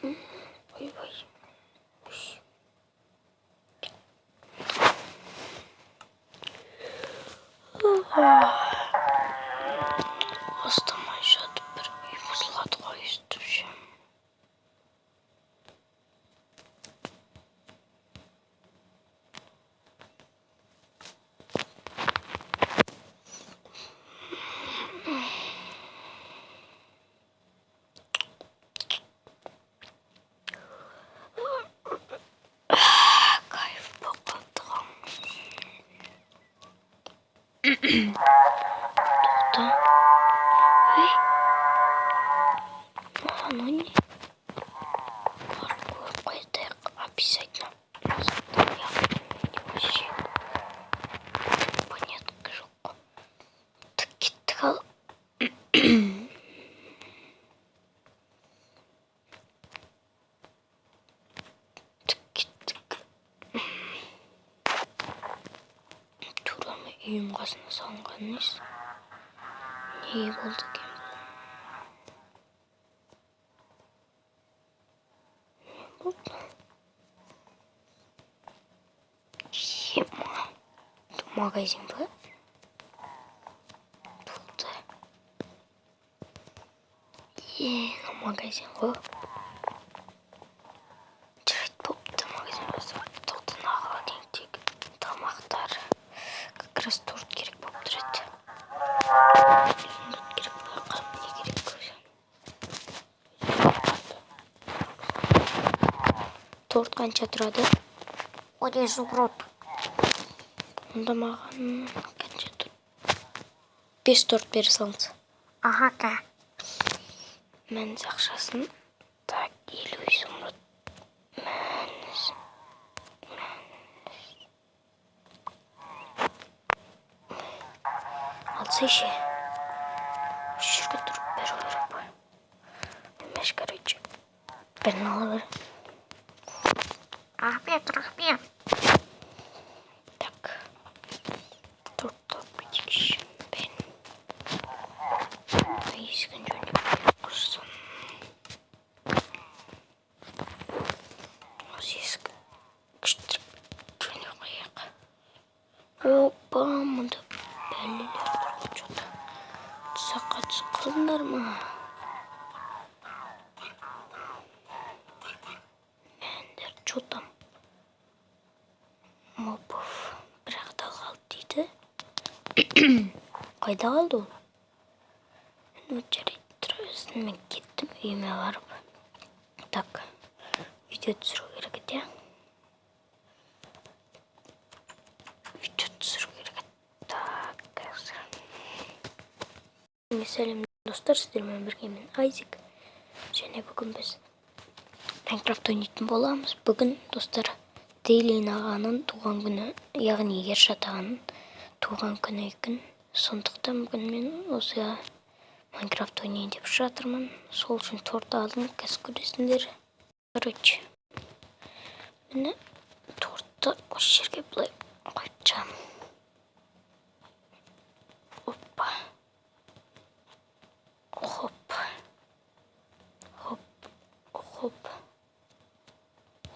Ойбай. Астамай жатып бір үй бұзылады ғой өстіп ше. Кайф болғандығым. Тоқта. Ой. Маған о не? Көріп қойдайық. Обязательно. Вообще. Понятно жоқ. Так кеттік ал. Тураны үйім қасына салынған емес. Не болды екен бұл? Не болды? Ема. Магазин ба? Болды. Магазин ғой. Жарайды болыпты магазин болса. Тоқтың холодильник тамақтар. Как раз торт керек болып тұрады. Торт керек болып не керек көрсем. Торт қанша тұрады? 10 зумруд. Онда маған қанша торт? 5 торт бере салыңыз. Аха. Мәніз ақшасын. Так, 50 зумруд. Мәніз. Алса ше. Осы жерге тұрып беру керек па? Емес, короче. Бірін ала бер. Рахмет. Так. Торт алып кетейікші. Есігін жөндеп құрсын. Осы есік күштіріп жөндеп қояйық. Опа, мұнда бәлелер тұрған жота. Тұсаққа түсіп қалыңдар ма? Мәндер жотам. Мопов бірақ та қалды дейді. Қайда қалды ол? Жарайды тұрасың, мен кеттім үйіме барып. Так, видео түсіру керек еді. Так, қазір. Сәлем достар, сіздермен бірге мен Айзек. Және бүгін біз Майнкрафт ойнайтын боламыз. Бүгін достар Дейлин ағаның туған күні, яғни Ершат ағаның туған күні екен. Сондықтан бүгін мен осы Майнкрафт ойнайын деп жатырмын. Сол үшін торт алдым, қазір көресіңдер. Короче, мені тортты осы жерге былай қойып. Опа.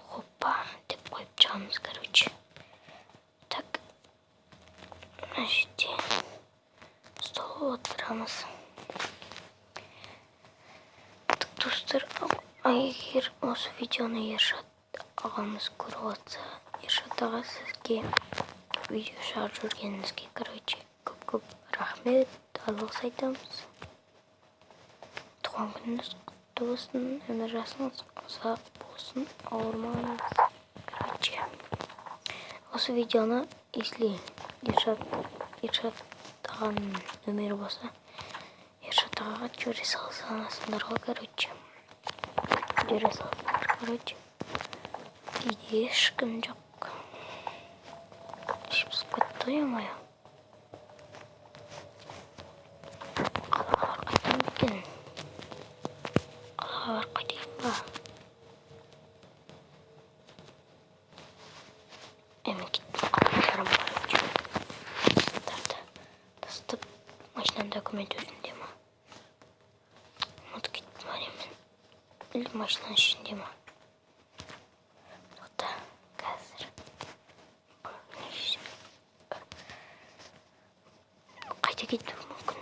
Хоппа деп қойып жағымыз, короче. Так. Әжетте. Стол отырамыз. Достар, егер осы видеоны Ершат ағамыз көріп отса, Ершат аға сізге видео шығарып жүргеніңізге, короче, көп рахмет, алғыс айтамыз. Туған күніңіз құтты болсын, өмір жасыңыз ұзақ болсын, ауырмаңыз. Короче, осы видеоны если Ершат ағаның өмірі болса, Ершат ағаға жүре салсаңыздар ғой, короче. Жүре салсаңыздар, короче. Үйде ешкім жоқ. Ішіп кетті ойымай. Қалаға қайтам екен. Қалаға қайтайын ба? Әмен кеттім қалаптарым бар. Тастып машинан документ өзінде ма? Ұмыт кеттім әремен. Şimdi машинаның ішінде ма? Тоқта, қазір. Қайта кетуі мүмкін.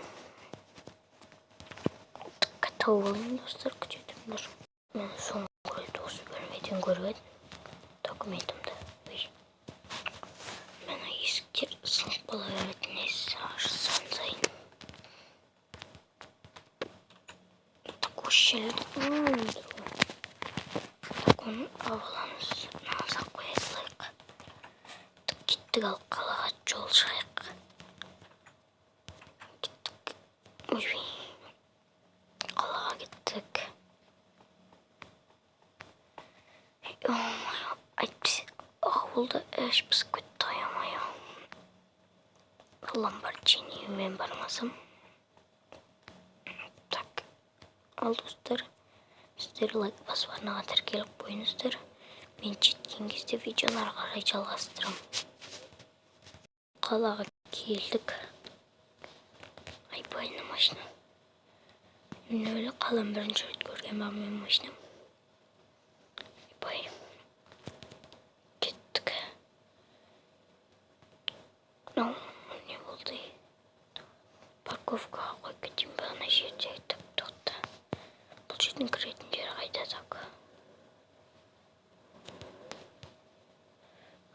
Тауып алайын достар, күтетіңдер. Мен соңғы рет осы бөлмеден көріп едім документімді. Мені есіктер сынып бола береді, несі ашсан сайын. Так осы жерді так оны ауыламыз. Назақ қоя салайық. Так кеттік, ал қалаға жол шығайық. Кеттік. Ой, қалаға кеттік. Айтпесе ауылда еш бізге таямай. Ламборджинимен бармасам. Так, ал достар, сіздер лайк басып арнаға тіркеліп қойыңыздар. Мен жеткен кезде видеоны ары қарай жалғастырам. Қалаға келдік. Айбайны машина. Мен өлі қалам бірінші рет көрген ба мен машинам. Айбай. Кеттік. Ау, не болды? Парковкаға қойып кетейін ба ана жерде. Так, тоқта. Бұл жердің кіретін жері қайда так?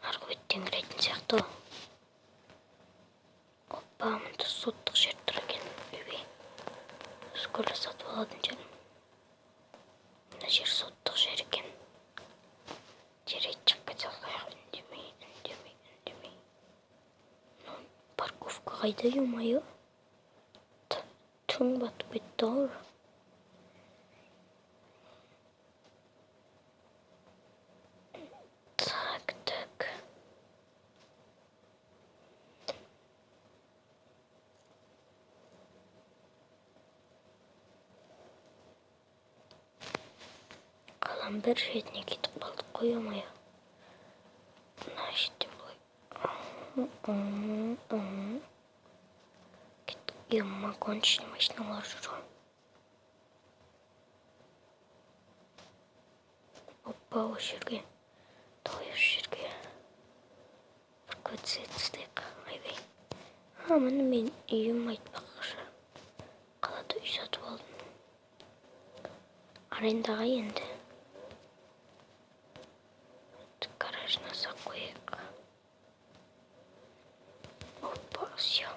Арғы беттен кіретін сияқты ғой. Опа, мұнда соттық жер тұр екен. Өбей. Скоро сатып алатын жерім. Мына жер соттық жер екен. Жарайды, шығып кете салайық. Үндемей. Парковка қайда, ё-моё? Түн батып кетті ғой. Так. Қалам бір шетіне кетіп қалдық қой, ё-моё. Мына жерде былай. Ё-моё, гоночный машиналар жүр ғой. Опа, осы жерге. Давай осы жерге. Бір көтсет ұстайық. Айбай. Міне мен үйім айтпақшы. Қалада үй сатып алдым. Арендаға енді. Гаражына сақ қояйық. Опа, все.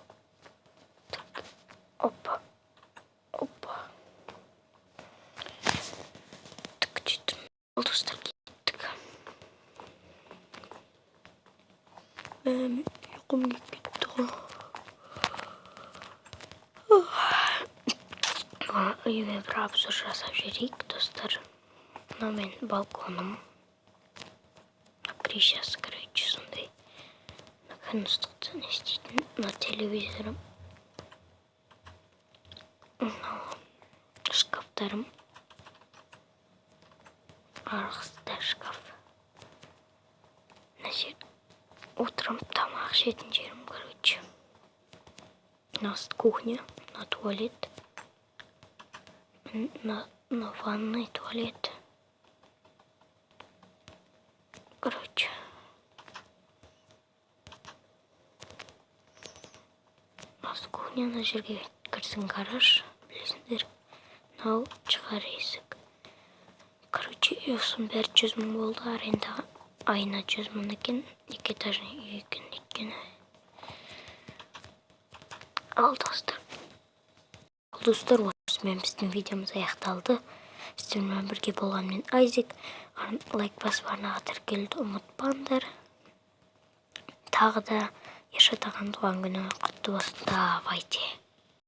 Так, опа. Так, жетім. Ол достар кеттік. Ұйқым кетті ғой. Үйіме бір обзор жасап жіберейік, достар. Мына мен балконым. Крышасы, короче, сондай. Наконец-то не істейтін. Мына телевизорым. Шкафтарым. Арқысында шкаф. Мына жер отырым тамақ жейтін жерім, короче. Мына кухня, мына туалет. На ванной туалет. Короче. Осы кухняны жерге кірсін гараж. Білесіңдер. Мынау шығар есік. Короче, осының бәрі 100 мың болды. Арендаға айына 100 мың екен. 2 этажный үй екен өйткені. Ал достар, осымен біздің видеомыз аяқталды. Сіздермен бірге болған мен Айзек. Лайк басып арнаға тіркелуді ұмытпаңдар. Тағы да Ершат ағаның туған күні құтты болсын. Давайте.